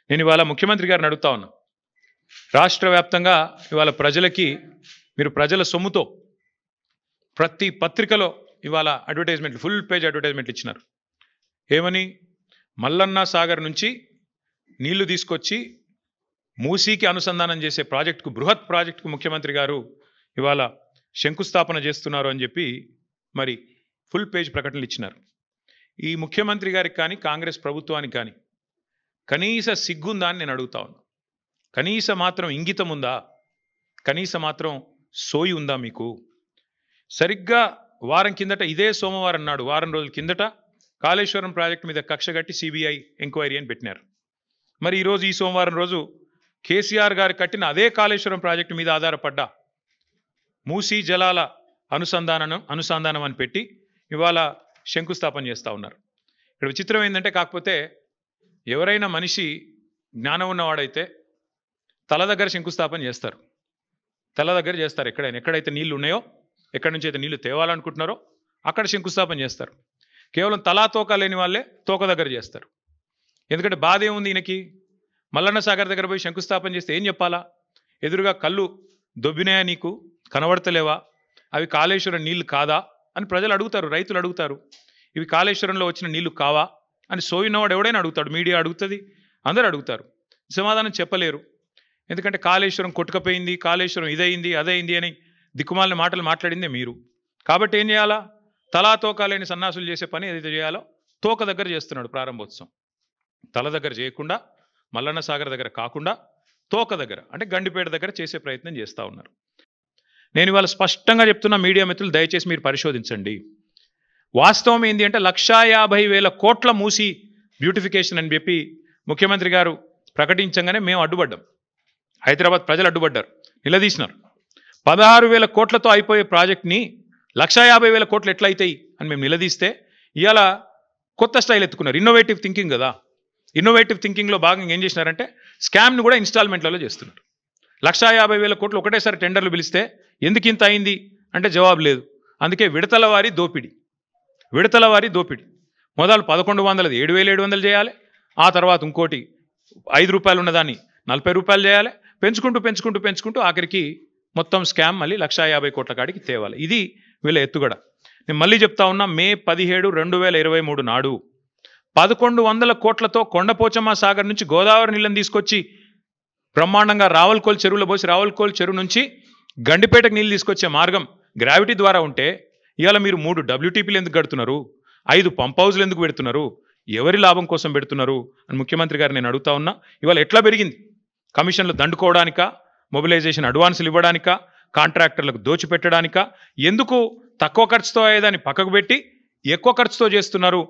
నేను ఇవాళ ముఖ్యమంత్రి గారిని అడుగుతా ఉన్నా. రాష్ట్ర వ్యాప్తంగా ఇవాళ ప్రజలకి మీరు ప్రజల సొమ్ముతో ప్రతి పత్రికలో ఇవాళ అడ్వర్టైజ్మెంట్లు, ఫుల్ పేజ్ అడ్వర్టైజ్మెంట్లు ఇచ్చినారు. ఏమని? మల్లన్న సాగర్ నుంచి నీళ్లు తీసుకొచ్చి మూసీకి అనుసంధానం చేసే ప్రాజెక్టుకు, బృహత్ ప్రాజెక్టుకు ముఖ్యమంత్రి గారు ఇవాళ శంకుస్థాపన చేస్తున్నారు అని చెప్పి మరి ఫుల్ పేజ్ ప్రకటనలు ఇచ్చినారు. ఈ ముఖ్యమంత్రి గారికి కానీ కాంగ్రెస్ ప్రభుత్వానికి కానీ కనీస సిగ్గుందా అని నేను అడుగుతా ఉన్నా. కనీస మాత్రం ఇంగితం ఉందా? కనీస మాత్రం సోయి ఉందా మీకు? సరిగ్గా వారం కిందట, ఇదే సోమవారం నాడు, వారం రోజుల కిందట కాళేశ్వరం ప్రాజెక్టు మీద కక్ష కట్టి సిబిఐ ఎంక్వైరీ అని పెట్టినారు. మరి ఈరోజు ఈ సోమవారం రోజు కేసీఆర్ గారు కట్టిన అదే కాళేశ్వరం ప్రాజెక్టు మీద ఆధారపడ్డ మూసీ జలాల అనుసంధానం అని పెట్టి ఇవాళ శంకుస్థాపన చేస్తూ ఉన్నారు. ఇక్కడ విచిత్రం ఏంటంటే, కాకపోతే ఎవరైనా మనిషి జ్ఞానం ఉన్నవాడైతే తల దగ్గర శంకుస్థాపన చేస్తారు. తల దగ్గర చేస్తారు. ఎక్కడైతే నీళ్లు ఉన్నాయో, ఎక్కడి నుంచి అయితే నీళ్లు తేవాలనుకుంటున్నారో అక్కడ శంకుస్థాపన చేస్తారు. కేవలం తలా తోక లేని వాళ్ళే తోక దగ్గర చేస్తారు. ఎందుకంటే బాధ ఏముంది ఈయనకి? మల్లన్న సాగర్ దగ్గర పోయి శంకుస్థాపన చేస్తే ఏం చెప్పాలా? ఎదురుగా కళ్ళు దొబ్బినాయా, నీకు కనబడతలేవా, అవి కాళేశ్వరం నీళ్లు కాదా అని ప్రజలు అడుగుతారు, రైతులు అడుగుతారు. ఇవి కాళేశ్వరంలో వచ్చిన నీళ్లు కావా అని సోయినవాడు ఎవడైనా అడుగుతాడు, మీడియా అడుగుతుంది, అందరూ అడుగుతారు. సమాధానం చెప్పలేరు. ఎందుకంటే కాళేశ్వరం కొట్టుకపోయింది, కాళేశ్వరం ఇదైంది అదైంది అని దిక్కుమాలిన మాటలు మాట్లాడిందే మీరు. కాబట్టి ఏం చేయాలా? తలా తోక లేని సన్నాసులు చేసే పని ఏదైతే చేయాలో తోక దగ్గర చేస్తున్నాడు ప్రారంభోత్సవం. తల దగ్గర చేయకుండా, మల్లన్న సాగర్ దగ్గర కాకుండా తోక దగ్గర, అంటే గండిపేట దగ్గర చేసే ప్రయత్నం చేస్తూ ఉన్నారు. నేను ఇవాళ స్పష్టంగా చెప్తున్నా, మీడియా మిత్రులు దయచేసి మీరు పరిశోధించండి. వాస్తవం ఏంటి అంటే 1,50,000 కోట్ల మూసి బ్యూటిఫికేషన్ అని చెప్పి ముఖ్యమంత్రి గారు ప్రకటించగానే మేము అడ్డుపడ్డాం. హైదరాబాద్ ప్రజలు అడ్డుపడ్డారు, నిలదీసినారు. 16,000 కోట్లతో అయిపోయే ప్రాజెక్ట్ని 1,50,000 కోట్లు ఎట్లయితాయి అని మేము నిలదీస్తే ఇవాళ కొత్త స్టైల్ ఎత్తుకున్నారు. ఇన్నోవేటివ్ థింకింగ్ కదా. ఇన్నోవేటివ్ థింకింగ్లో భాగంగా ఏం చేసినారంటే స్కామ్ని కూడా ఇన్స్టాల్మెంట్లలో చేస్తున్నారు. 1,50,000 కోట్లు ఒకటేసారి టెండర్లు పిలిస్తే ఎందుకు ఇంత అయింది అంటే జవాబు లేదు. అందుకే విడతల వారి దోపిడి. మొదలు 1,100 7,700 చేయాలి. ఆ తర్వాత ఇంకోటి 5 రూపాయలు ఉన్నదాన్ని 40 రూపాయలు చేయాలి. పెంచుకుంటూ ఆఖరికి మొత్తం స్కామ్ మళ్ళీ 1,50,000 కోట్ల కాడికి తేవాలి. ఇది వీళ్ళ ఎత్తుగడ. నేను మళ్ళీ చెప్తా ఉన్నా, మే 17, 2023 నాడు 1,100 కోట్లతో కొండపోచమ్మ సాగర్ నుంచి గోదావరి నీళ్ళని తీసుకొచ్చి బ్రహ్మాండంగా రావులకోల్ చెరువులో పోసి, రావులకోల్ చెరువు నుంచి గండిపేటకు నీళ్ళు తీసుకొచ్చే మార్గం గ్రావిటీ ద్వారా ఉంటే ఇవాళ మీరు 3 WTPలు ఎందుకు కడుతున్నారు? 5 పంప్ హౌజ్లు ఎందుకు పెడుతున్నారు? ఎవరి లాభం కోసం పెడుతున్నారు అని ముఖ్యమంత్రి గారు నేను అడుగుతా ఉన్నా. ఇవాళ ఎట్లా పెరిగింది? కమిషన్లు దండుకోవడానికా, మొబిలైజేషన్ అడ్వాన్సులు ఇవ్వడానికా, కాంట్రాక్టర్లకు దోచిపెట్టడానికా? ఎందుకు తక్కువ ఖర్చుతో అయ్యేదాన్ని పక్కకు పెట్టి ఎక్కువ ఖర్చుతో చేస్తున్నారు?